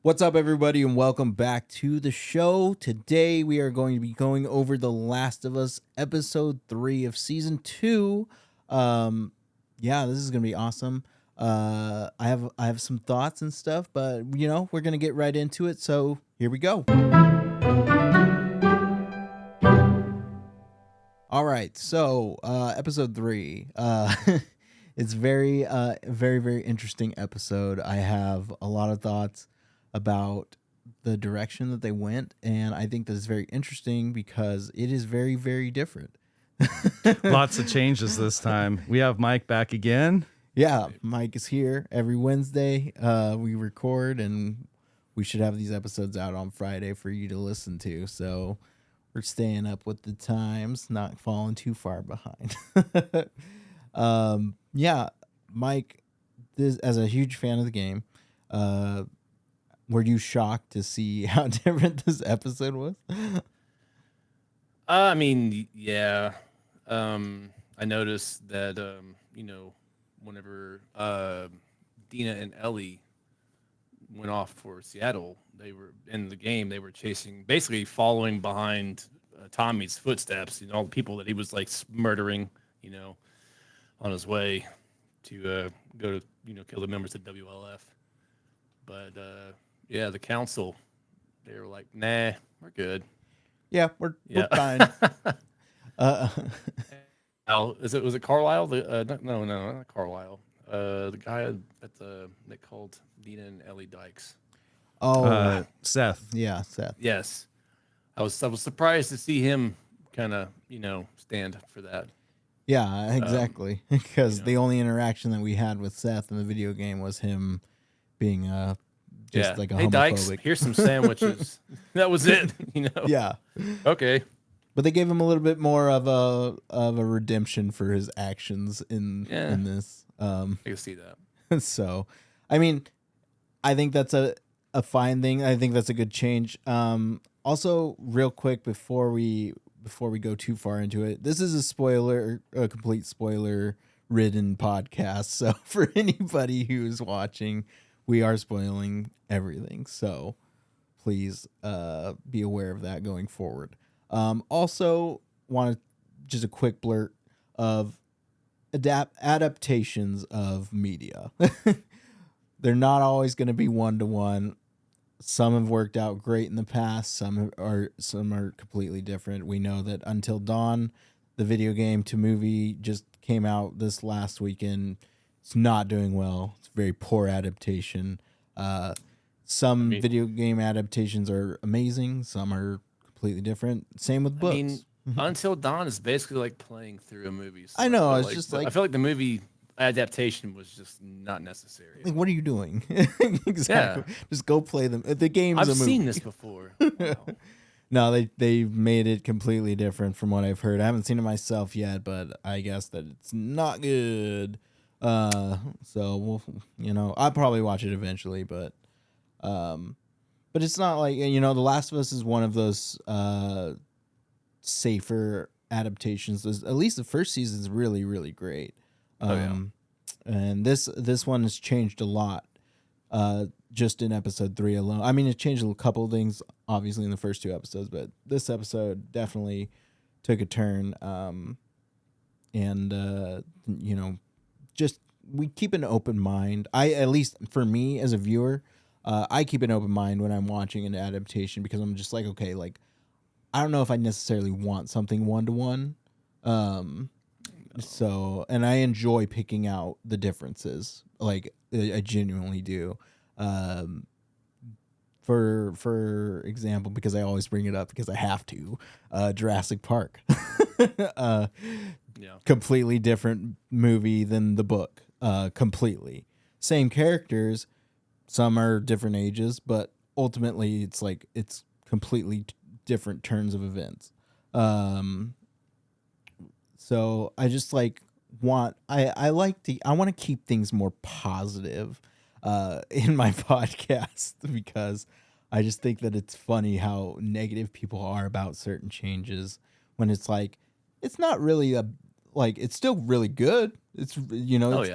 What's up, everybody, and welcome back to the show. Today, we are going to be going over The Last of Us, episode 3 of season 2. This is gonna be awesome. I have some thoughts and stuff, but we're gonna get right into it. So here we go. All right, so episode 3. It's very, very interesting episode. I have a lot of thoughts about the direction that they went, and I think that is very interesting because it is very, very different. Lots of changes this time. We have Mike back again. Yeah, Mike is here every Wednesday. We record, and we should have these episodes out on Friday for you to listen to. So we're staying up with the times, not falling too far behind. Mike, as a huge fan of the game, were you shocked to see how different this episode was? I noticed that, whenever Dina and Ellie went off for Seattle, they were in the game. They were basically following behind Tommy's footsteps. All the people that he was like murdering, on his way to go to kill the members of WLF. But the council, they were like, "Nah, we're good." Yeah, we're fine. Was it Carlisle? No, not Carlisle. The guy that called Dina and Ellie Dykes. Oh, Seth. Yeah, Seth. Yes, I was surprised to see him kind of stand for that. Yeah, exactly. Because the only interaction that we had with Seth in the video game was him being like a hey homophobic. Dykes, here's some sandwiches. That was it. Yeah. Okay. But they gave him a little bit more of a redemption for his actions in this. I can see that. So, I mean, I think that's a fine thing. I think that's a good change. Also, real quick before we go too far into it, this is a complete spoiler-ridden podcast. So, for anybody who's watching, we are spoiling everything. So, please be aware of that going forward. Also, wanted just a quick blurt of adaptations of media. They're not always going to be one-to-one. Some have worked out great in the past. Some are completely different. We know that Until Dawn, the video game to movie, just came out this last weekend. It's not doing well. It's a very poor adaptation. Some video game adaptations are amazing. Some are completely different. Same with books. Until Dawn is basically like playing through a movie. So I know. I feel like the movie adaptation was just not necessary. Like, what are you doing? Exactly. Yeah. Just go play them. The game's I've a movie. seen this before. Wow. No, they made it completely different from what I've heard. I haven't seen it myself yet, but I guess that it's not good. So I'll probably watch it eventually, but it's not like, The Last of Us is one of those safer adaptations. At least the first season is really, really great. And this one has changed a lot, just in episode 3 alone. I mean, it changed a couple of things, obviously, in the first 2 episodes, but this episode definitely took a turn. Just we keep an open mind. At least for me as a viewer, I keep an open mind when I'm watching an adaptation because I'm just like, okay, like, I don't know if I necessarily want something one-to-one. So, and I enjoy picking out the differences. Like, I genuinely do. For example, because I always bring it up because I have to, Jurassic Park. Completely different movie than the book. Completely. Same characters. Some are different ages, but ultimately it's completely different turns of events. So I just want to keep things more positive in my podcast because I just think that it's funny how negative people are about certain changes when it's like it's not really it's still really good. It's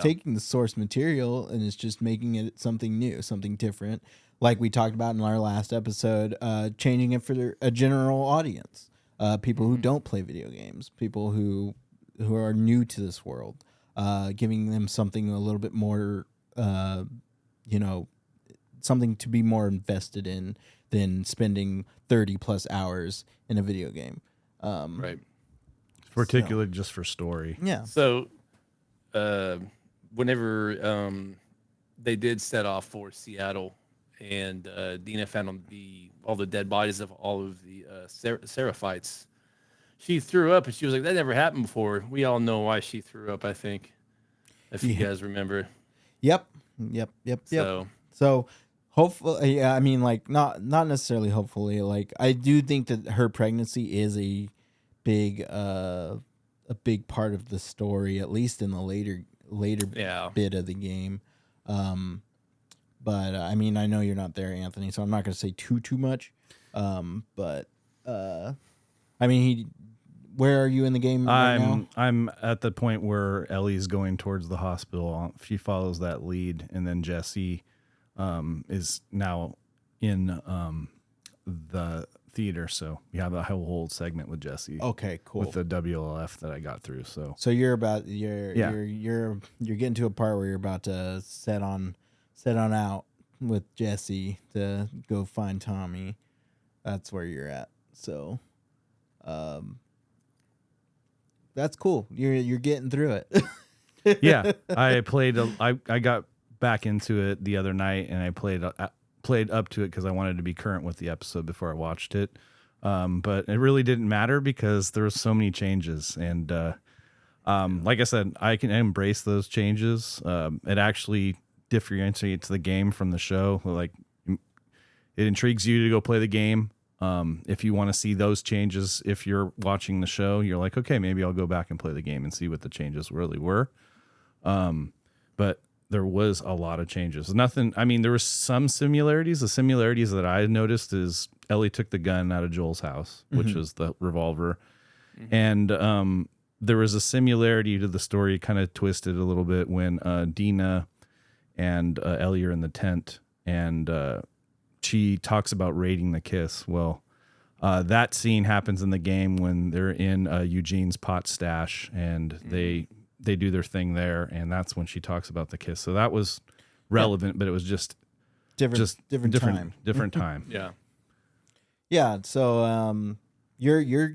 taking the source material and it's just making it something new, something different. like we talked about in our last episode, changing it for a general audience, people who don't play video games, people who are new to this world, giving them something a little bit more, something to be more invested in than spending 30 plus hours in a video game. Right. Particularly just for story. Yeah. So, whenever they did set off for Seattle, and Dina found all the dead bodies of all of the Seraphites, she threw up, and she was like, "That never happened before." We all know why she threw up, I think, if you guys remember. Yep. So hopefully, yeah, I mean, like not necessarily hopefully, like I do think that her pregnancy is a big part of the story, at least in the later bit of the game. But I mean, I know you're not there, Anthony, so I'm not going to say too much. But I mean, where are you in the game right now? I'm at the point where Ellie's going towards the hospital. She follows that lead, and then Jesse is now in the theater. So we have a whole segment with Jesse. Okay, cool. With the WLF that I got through. So you're getting to a part where you're about to set on out with Jesse to go find Tommy. That's where you're at. So, that's cool. You're getting through it. Yeah, I played. I got back into it the other night, and I played up to it because I wanted to be current with the episode before I watched it. But it really didn't matter because there were so many changes, and like I said, I can embrace those changes. It actually differentiates the game from the show. Like, it intrigues you to go play the game. If you want to see those changes, if you're watching the show, you're like, okay, maybe I'll go back and play the game and see what the changes really were. But there was a lot of changes. Nothing. I mean, there were some similarities. The similarities that I noticed is Ellie took the gun out of Joel's house, which was the revolver. And there was a similarity to the story, kind of twisted a little bit when Dina and Ellie are in the tent, and she talks about raiding the kiss. Well, that scene happens in the game when they're in Eugene's pot stash, and they do their thing there, and that's when she talks about the kiss. So that was relevant, but it was just different time. Yeah. Yeah. So you're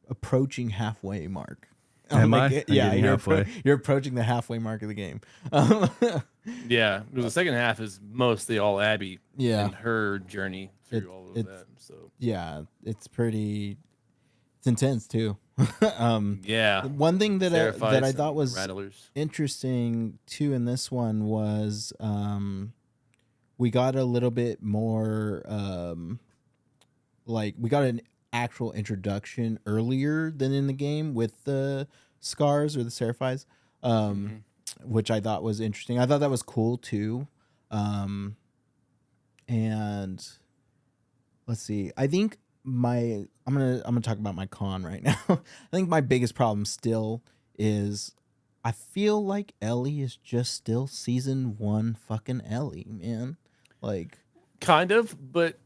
approaching halfway mark. Am I? Yeah, halfway. You're approaching the halfway mark of the game. Yeah, because the second half is mostly all Abby Yeah. and her journey through all of that. So Yeah, it's intense too. yeah, One thing that I Seraphites thought and was Rattlers. interesting too in this one was we got a little bit more like we got an actual introduction earlier than in the game with the scars or the Seraphites, which I thought was interesting. I thought that was cool too. And let's see. I think I'm gonna talk about my con right now. I think my biggest problem still is I feel like Ellie is just still season 1 fucking Ellie, man. Like, Kind of, but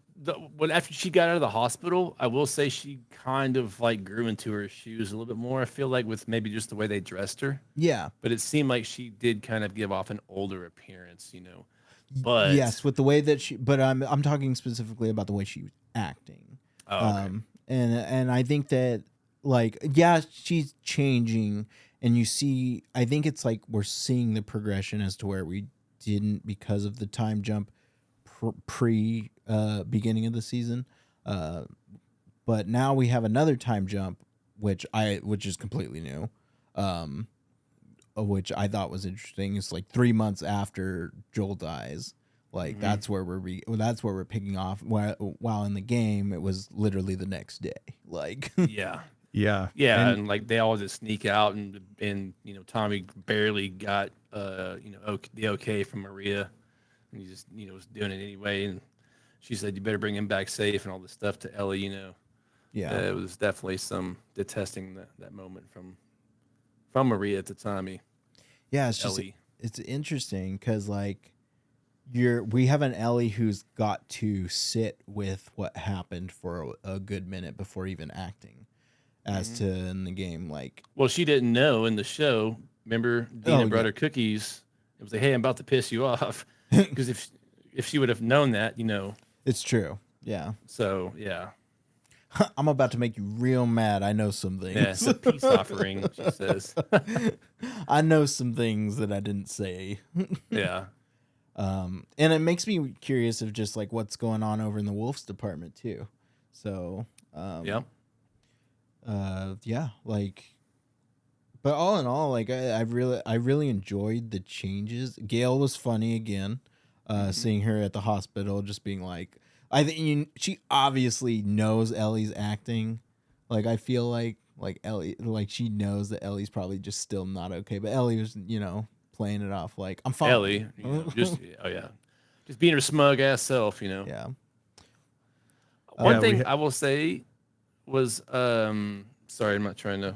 when after she got out of the hospital, I will say she kind of like grew into her shoes a little bit more. I feel like with maybe just the way they dressed her, yeah. but it seemed like she did kind of give off an older appearance, you know. But Yes, with the way that but I'm talking specifically about the way she was acting. Oh, okay. And I think that, like, yeah, she's changing, and you see, I think it's like we're seeing the progression as to where we didn't because of the time jump pre beginning of the season, but now we have another time jump, which is completely new, which I thought was interesting. It's like 3 months after Joel dies. Like that's where we're picking off. While in the game, it was literally the next day. Like Yeah. Yeah. And like they all just sneak out, and you know, Tommy barely got the okay from Maria, and he just was doing it anyway. And she said, "You better bring him back safe," and all this stuff to Ellie. yeah, It was definitely some detesting that moment from Maria to Tommy. yeah. It's just Ellie. it's interesting because like we have an Ellie who's got to sit with what happened for a good minute before even acting, as to in the game, like, Well, she didn't know in the show. Remember, Dina brought her cookies. It was like, "Hey, I'm about to piss you off," because if she would have known that, it's true. Yeah. So yeah, I'm about to make you real mad. I know some things. yeah, it's a peace offering. She says, I know some things that I didn't say. yeah, And it makes me curious of just like what's going on over in the Wolves department too. So, yeah. yeah, like, but all in all, like I really enjoyed the changes. Gail was funny again, seeing her at the hospital, just being like, I think she obviously knows Ellie's acting. Like I feel like Ellie, like she knows that Ellie's probably just still not okay, but Ellie was, playing it off like I'm fine. Ellie, just just being her smug ass self, Yeah. One thing I will say was, sorry, I'm not trying to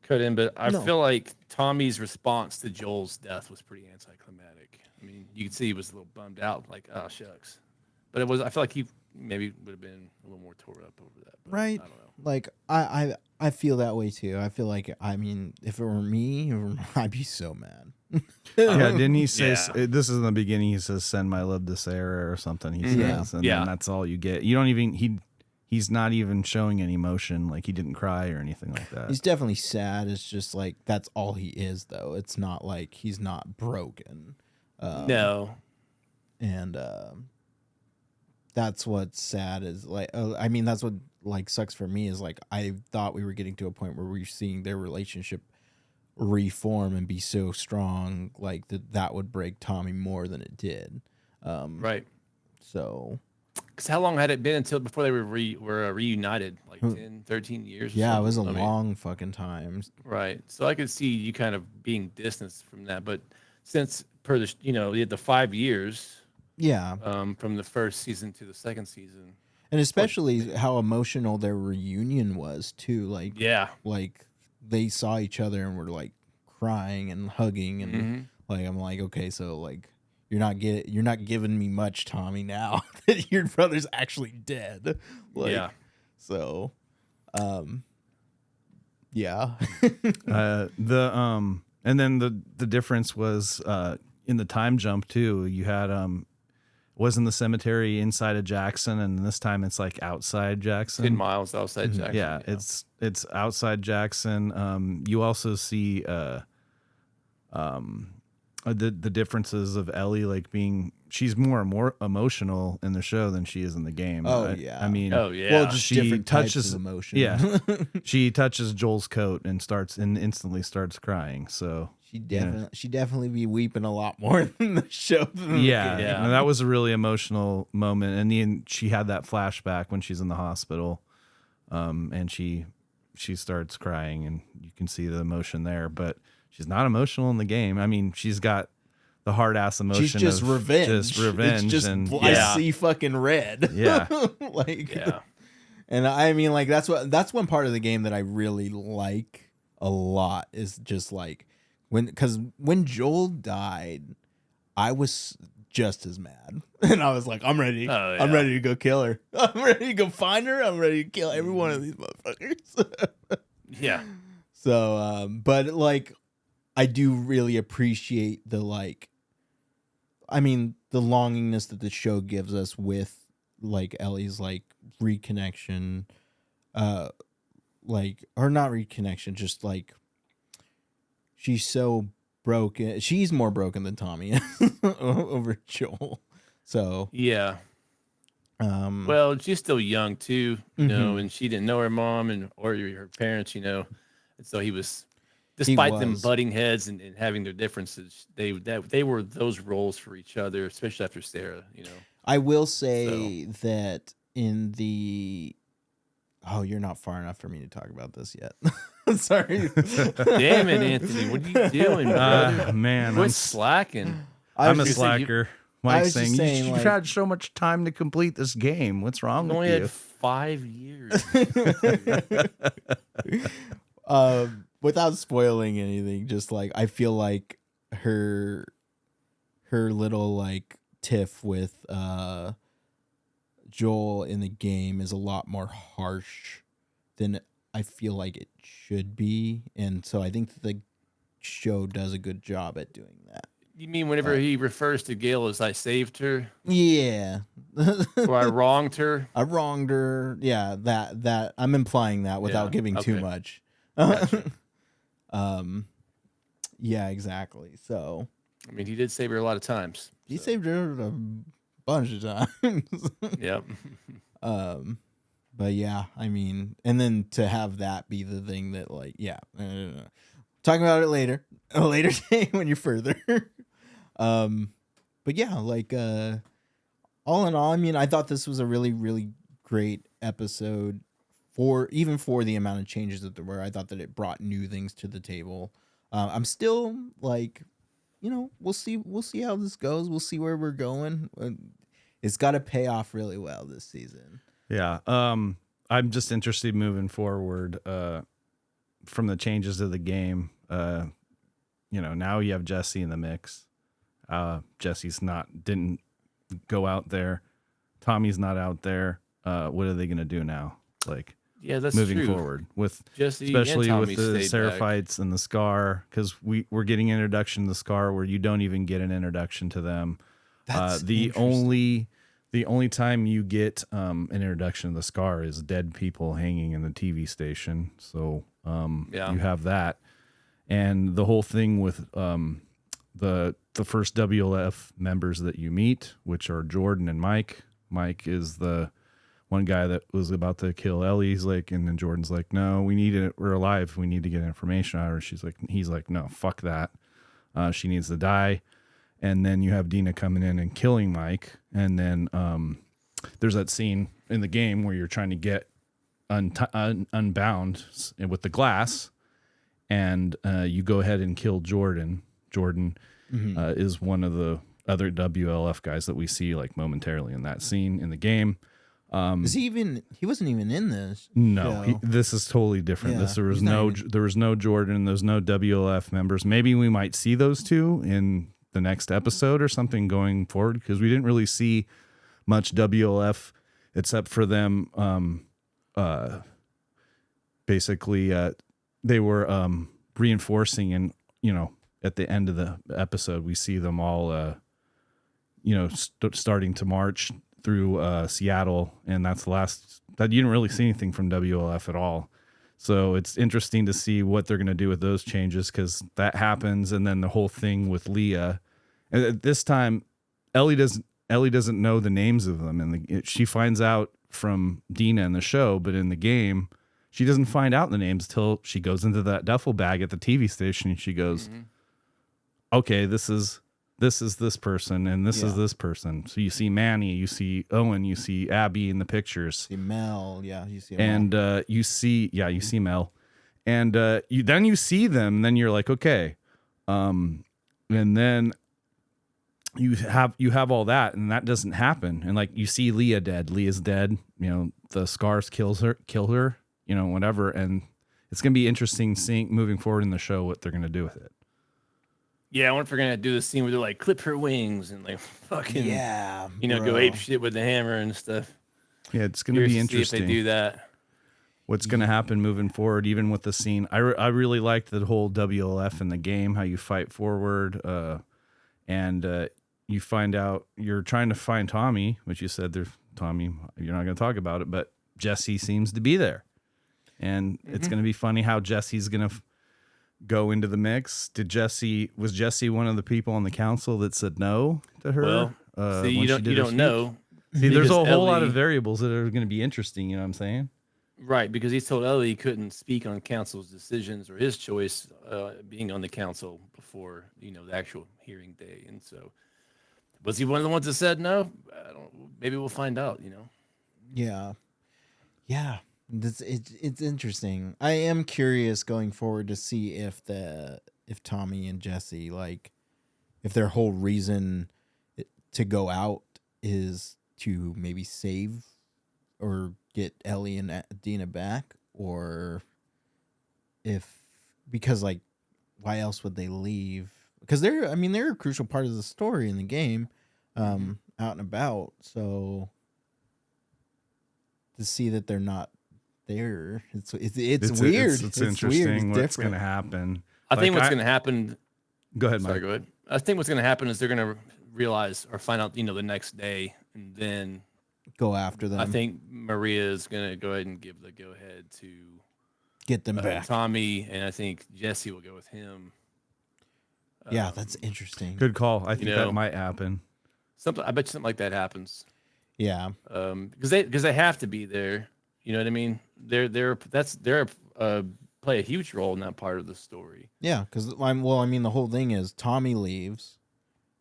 cut in, but I feel like Tommy's response to Joel's death was pretty anticlimactic. I mean, you could see he was a little bummed out, like, oh shucks. But I feel like he maybe would have been a little more tore up over that. Right. I don't know. Like I feel that way too. I feel like, I mean, if it were me, I'd be so mad. Yeah, didn't he say this is in the beginning? He says, "Send my love to Sarah" or something. He says, and then that's all you get. You don't even he's not even showing any emotion, like he didn't cry or anything like that. He's definitely sad. It's just like that's all he is, though. It's not like he's not broken. No, and that's what's sad is like. I mean, that's what like sucks for me is like I thought we were getting to a point where we were seeing their relationship reform and be so strong, like that would break Tommy more than it did. right. So, because how long had it been until before they were reunited? Like 10, 13 years? Yeah, it was a long fucking time. Right. So I could see you kind of being distanced from that. But since per the, you had the 5 years. Yeah. From the first season to the second season. And especially how emotional their reunion was too. Like, yeah. Like they saw each other and were like crying and hugging and like, I'm like, okay, so like you're not giving me much, Tommy, now that your brother's actually dead. Like, yeah. So, yeah. And then the difference was in the time jump too. You had was in the cemetery inside of Jackson, and this time it's like outside Jackson. 10 miles outside Jackson. Yeah, it's outside Jackson. You also see the differences of Ellie, like she's more emotional in the show than she is in the game. Yeah. I mean, well, just different types of emotion. Yeah, she touches Joel's coat and instantly starts crying. So she definitely be weeping a lot more than the show. Yeah. And that was a really emotional moment. And then she had that flashback when she's in the hospital, and she starts crying, and you can see the emotion there. But she's not emotional in the game. I mean, she's got the hard ass emotion. She's just revenge. It's just I see fucking red. Yeah. And I mean, like that's one part of the game that I really like a lot is just like when Joel died, I was just as mad, and I was like, I'm ready. I'm ready to go kill her. I'm ready to go find her. I'm ready to kill every one of these motherfuckers. Yeah. So, but like, I do really appreciate the the longingness that the show gives us with like Ellie's like reconnection, or not reconnection, just like she's so broken. She's more broken than Tommy over Joel. So yeah. Well, she's still young too, you know, and she didn't know her mom or her parents, you know, and so he was. Despite them butting heads and having their differences, they were those roles for each other, especially after Sarah, you know. I will say that in the you're not far enough for me to talk about this yet. Sorry. Damn it, Anthony. What are you doing, brother? Man, quit slacking. I'm a slacker. Mike's saying you've had so much time to complete this game. What's wrong with you? Only had 5 years. Without spoiling anything, just like I feel like her little like tiff with Joel in the game is a lot more harsh than I feel like it should be, and so I think that the show does a good job at doing that. You mean whenever he refers to Gail as I saved her Yeah. or I wronged her? I wronged her. Yeah, that I'm implying that without Yeah, giving too okay. much. Gotcha. Yeah, exactly. So I mean, he did save her a lot of times. he so, saved her a bunch of times. Yep. But yeah, I mean, and then to have that be the thing that, like, yeah, talking about it later, a later day when you're further. But yeah, like, all in all, I mean, I thought this was a really, really great episode for the amount of changes that there were. I thought that it brought new things to the table. I'm still like, we'll see how this goes. We'll see where we're going. It's got to pay off really well this season. Yeah. I'm just interested moving forward from the changes of the game. Now you have Jesse in the mix. Jesse's didn't go out there. Tommy's not out there. What are they going to do now? Like, Yeah, that's moving true. forward with Jesse especially and with Tommy the stayed back. Seraphites and the Scar, because we're getting introduction to the Scar where you don't even get an introduction to them. That's the only time you get an introduction to the Scar is dead people hanging in the TV station. So Yeah. you have that, and the whole thing with the first WLF members that you meet, which are Jordan and Mike. Mike is the one guy that was about to kill Ellie. He's like, and then Jordan's like, no, we need it. We're alive. We need to get information out of her. He's like, no, fuck that. She needs to die. And then you have Dina coming in and killing Mike. And then there's that scene in the game where you're trying to get unbound with the glass, and you go ahead and kill Jordan. Jordan is one of the other WLF guys that we see like momentarily in that scene in the game. Is he wasn't even in this. No, show. this is totally different. Yeah, There was he's not there was no Jordan. There's no WLF members. Maybe we might see those two in the next episode or something going forward, because we didn't really see much WLF except for them. Basically, they were reinforcing, and at the end of the episode, we see them all, starting to march through Seattle, and that's the last that you didn't really see anything from WLF at all. So it's interesting to see what they're going to do with those changes, because that happens, and then the whole thing with Leah. And at this time, Ellie doesn't know the names of them, and she finds out from Dina in the show, but in the game, she doesn't find out the names till she goes into that duffel bag at the TV station, and she goes, "Okay, this is this person, and this is this person." So you see Manny, you see Owen, you see Abby in the pictures. See Mel, yeah, you see And you see Mel, and you see them, and then you're like, okay, and then you have all that, and that doesn't happen, and like you see Leah's dead, the Scars kill her, whatever, and it's gonna be interesting seeing moving forward in the show what they're gonna do with it. Yeah, I wonder if we're gonna do the scene where they're like clip her wings and like fucking go ape shit with the hammer and stuff. Yeah, it's gonna be See interesting if they do that. what's going to happen moving forward, even with the scene. I really liked the whole WLF in the game, how you fight forward, and you find out you're trying to find Tommy, which you said there's Tommy. You're not going to talk about it, but Jesse seems to be there, and it's going to be funny how Jesse's going to go into the mix. Was Jesse one of the people on the council that said no to her? Well, you don't know. See, there's a Because whole lot Ellie- of variables that are going to be interesting. You know what I'm saying? Right, because he told Ellie he couldn't speak on council's decisions or his choice being on the council before the actual hearing day. And so, was he one of the ones that said no? I don't. Maybe we'll find out. Yeah. It's interesting. I am curious going forward to see if Tommy and Jesse, like, if their whole reason to go out is to maybe save or get Ellie and Dina back, or because like, why else would they leave? Because they're a crucial part of the story in the game. out and about. So to see that they're not there, it's weird. It's Weird. interesting It's what's different. going to happen. I think what's going to happen. Go ahead, Sorry, Mike. go ahead. I think what's going to happen is they're going to realize or find out, the next day, and then Go after them. I think Maria is going to go ahead and give the go ahead to Get them back. Tommy, and I think Jesse will go with him. Yeah, that's interesting. Good call. I think that might happen. Something. I bet you something like that happens. Yeah. Because they have to be there. You know what I mean? They're play a huge role in that part of the story. Yeah, because the whole thing is Tommy leaves,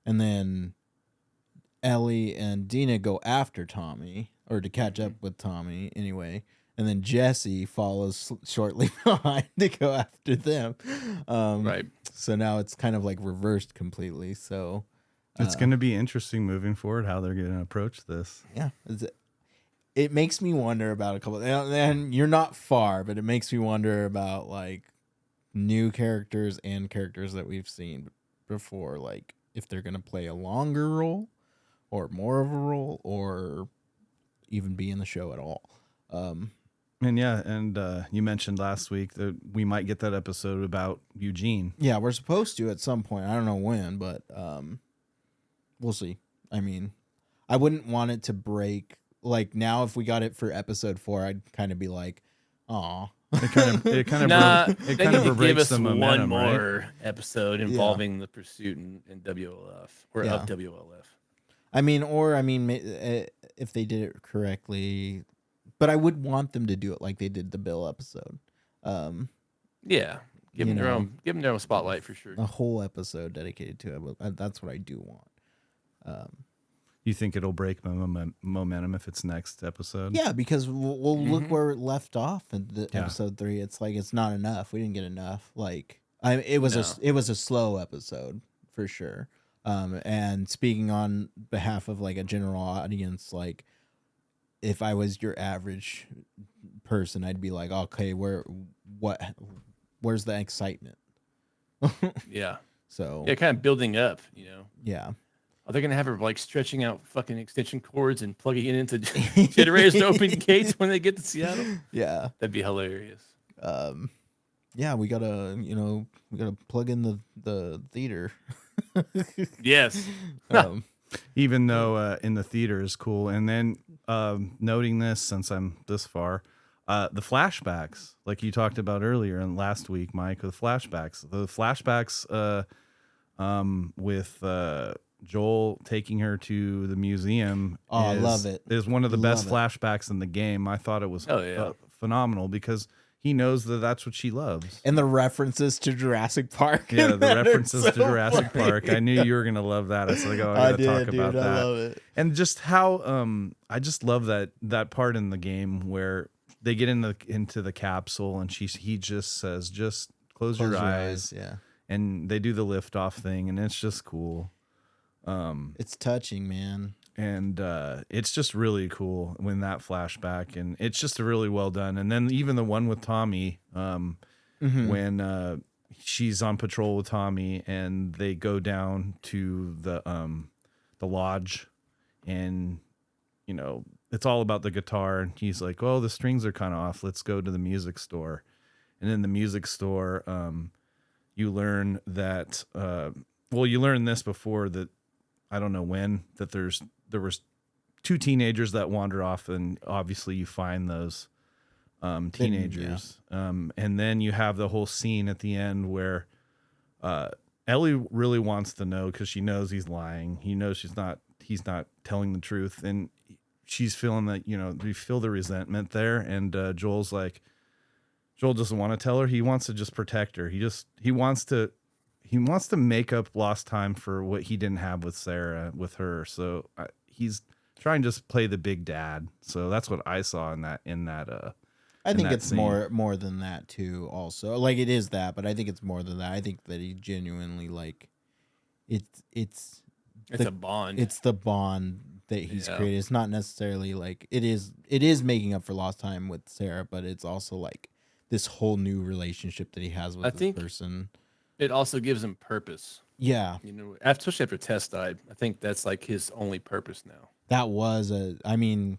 and then Ellie and Dina go after Tommy, or to catch up with Tommy anyway, and then Jesse follows shortly behind to go after them. Right. So now it's kind of like reversed completely. So it's going to be interesting moving forward how they're going to approach this. Yeah, it makes me wonder about a couple. And you're not far, but it makes me wonder about like new characters and characters that we've seen before, like if they're going to play a longer role or more of a role or even be in the show at all. And you mentioned last week that we might get that episode about Eugene. Yeah, we're supposed to at some point. I don't know when, but we'll see. I mean, I wouldn't want it to break. Like now, if we got it for episode 4, I'd kind of be like, "Aw." It kind of They need to give breaks us the one momentum, more right? episode involving the pursuit in WLF or Yeah. of WLF. I mean, if they did it correctly, but I would want them to do it like they did the Bill episode. Yeah, give You them know. their own spotlight for sure. A whole episode dedicated to it. That's what I do want. You think it'll break momentum if it's next episode? Yeah, because we'll look where it left off in episode 3. It's like it's not enough. We didn't get enough. Like it was a slow episode for sure. And speaking on behalf of like a general audience, like if I was your average person, I'd be like, okay, where's the excitement? Yeah. So Yeah, kind of building up, yeah. Are they gonna have her like stretching out fucking extension cords and plugging it into generators to open gates when they get to Seattle? Yeah. That'd be hilarious. Yeah, we gotta plug in the theater. Yes. Even though in the theater is cool. And then noting this, since I'm this far, the flashbacks, like you talked about earlier and last week, Mike, the flashbacks with Joel taking her to the museum. I love it. Is one of the best it. flashbacks in the game. I thought it was phenomenal because he knows that that's what she loves. And the references to Jurassic Park. Yeah, the references to Jurassic Park. I knew you were gonna love that. It's like, oh, I gotta talk about that. I love it. And just how I just love that part in the game where they get into the capsule and he just says, just close your eyes. Yeah. And they do the liftoff thing, and it's just cool. It's touching, man. And it's just really cool when that flashback, and it's just really well done. And then even the one with Tommy, when she's on patrol with Tommy, and they go down to the lodge, and it's all about the guitar. And he's like, "Oh, the strings are kind of off. Let's go to the music store." And in the music store, you learn that you learned this before, that I don't know when, that there was 2 teenagers that wander off, and obviously you find those teenagers. And then you have the whole scene at the end where Ellie really wants to know because she knows he's lying. He knows he's not telling the truth, and she's feeling that, we feel the resentment there. And Joel doesn't want to tell her. He wants to just protect her. He wants to make up lost time for what he didn't have with Sarah, with her. So he's trying to just play the big dad. So that's what I saw in that. I think it's more than that too. Also, like it is that, but I think it's more than that. I think that he genuinely like it's a bond. It's the bond that he's created. It's not necessarily like it is making up for lost time with Sarah, but it's also like this whole new relationship that he has with this person. It also gives him purpose. Yeah, You know, especially after Tess died, I think that's like his only purpose now. that was a. I mean,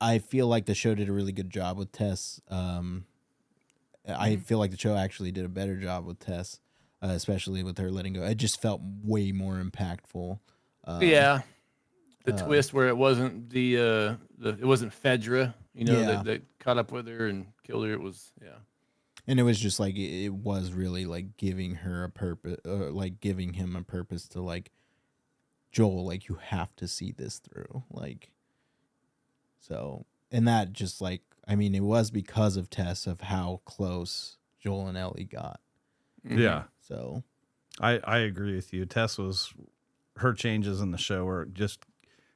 I feel like the show did a really good job with Tess. I Mhm. feel like the show actually did a better job with Tess, especially with her letting go. It just felt way more impactful. Um, Yeah, the uh, twist where it wasn't it wasn't Fedra, you know, yeah, that caught up with her and killed her. It was and it was just like it was really like giving her a purpose, like giving him a purpose to like Joel. Like you have to see this through, like so, and that just like I mean, it was because of Tess of how close Joel and Ellie got. Mhm. Yeah, So I agree with you. Tess was her changes in the show were just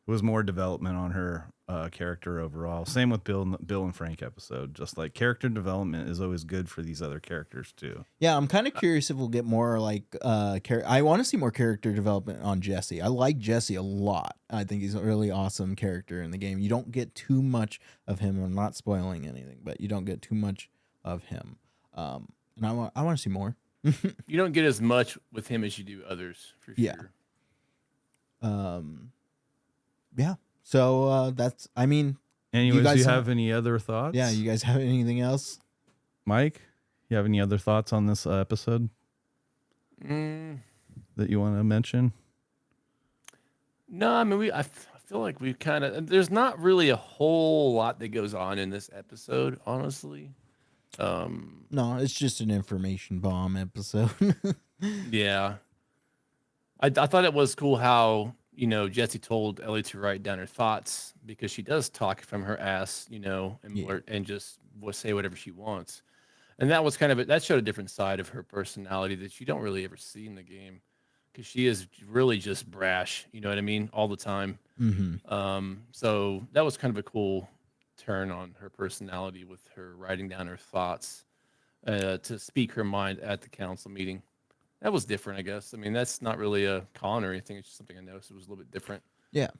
it was more development on her character overall. Same with Bill and Frank episode. Just like character development is always good for these other characters too. yeah, I'm kind of curious if we'll get more like I want to see more character development on Jesse. I like Jesse a lot. I think he's a really awesome character in the game. You don't get too much of him. I'm not spoiling anything, but you don't get too much of him. And I want to see more. You don't get as much with him as you do others, for Yeah. sure. Um, yeah. So that's. I mean, Anyways, guys do you have- have any other thoughts? yeah. You guys have anything else? Mike, you have any other thoughts on this episode Mm, that you want to mention? no, I mean I feel like we kind of there's not really a whole lot that goes on in this episode, honestly. No, it's just an information bomb episode. Yeah, I thought it was cool how Jesse told Ellie to write down her thoughts because she does talk from her ass, and Yeah. and just will say whatever she wants. And that was kind of that showed a different side of her personality that you don't really ever see in the game because she is really just brash, you know what I mean, all the time. Mm-hmm. So that was kind of a cool turn on her personality with her writing down her thoughts to speak her mind at the council meeting. That was different, I guess. I mean, that's not really a con or anything. It's just something I noticed. It was a little bit different. Yeah.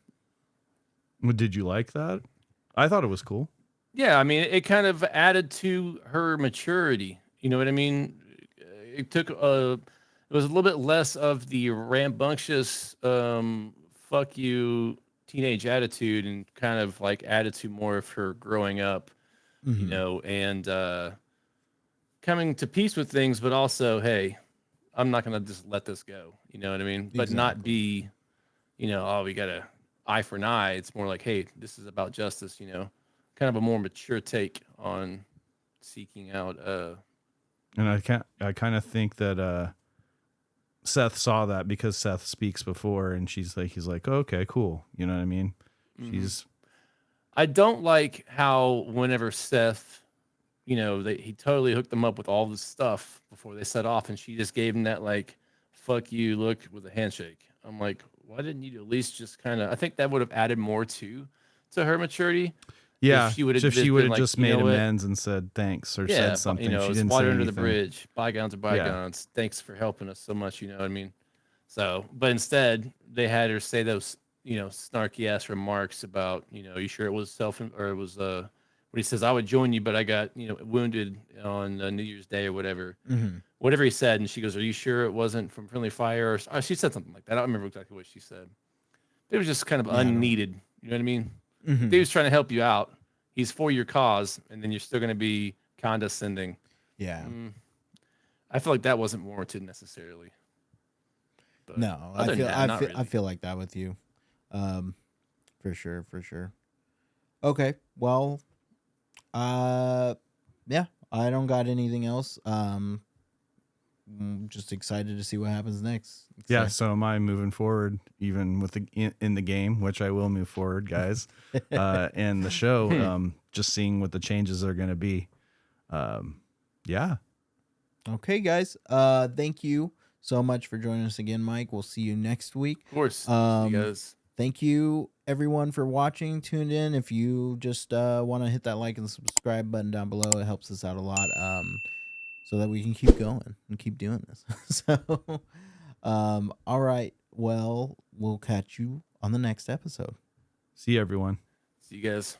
Did you like that? I thought it was cool. Yeah, I mean, it kind of added to her maturity. You know what I mean? It took it was a little bit less of the rambunctious fuck you teenage attitude and kind of like added to more of her growing up, Mm-hmm. and coming to peace with things, but also, hey, I'm not gonna just let this go. You know what I mean? But not Exactly. be, oh, we got to eye for an eye. It's more like, hey, this is about justice. Kind of a more mature take on seeking out. And I kind of think that Seth saw that because Seth speaks before, and he's like, oh, okay, cool. You know what I mean? She's I don't like how whenever Seth, he totally hooked them up with all this stuff before they set off, and she just gave him that like, fuck you look with a handshake. I'm like, why didn't you at least just kind of? I think that would have added more to her maturity. yeah. If she would have If she just would been have like, just you made know what? amends and said thanks or Yeah, said something, she it's didn't water say under the anything. bridge. Bygones are bygones. Thanks for helping us so much. You know what I mean? So, but instead, they had her say those, snarky ass remarks about, you sure it was or it was, what he says, I would join you, but I got, wounded on New Year's Day or whatever. Mm-hmm. Whatever he said. And she goes, are you sure it wasn't from friendly fire? Or she said something like that. I don't remember exactly what she said. It was just kind of Yeah, I don't- unneeded. You know what I mean? Mm-hmm. He was trying to help you out. He's for your cause, and then you're still going to be condescending. Yeah. I feel like that wasn't warranted necessarily. But No, other I feel than that, I not feel really. I feel like that with you. For sure, for sure. Okay. Well, yeah, I don't got anything else. Just excited to see what happens next. Yeah, so am I moving forward, even with in the game, which I will move forward, guys, and the show. Just seeing what the changes are going to be. Yeah. Okay, guys. Thank you so much for joining us again, Mike. We'll see you next week. Of course. See you guys. Thank you, everyone, for watching. Tuned in. If you just want to hit that like and subscribe button down below, it helps us out a lot. So that we can keep going and keep doing this. So, all right. Well, we'll catch you on the next episode. See you, everyone. See you guys.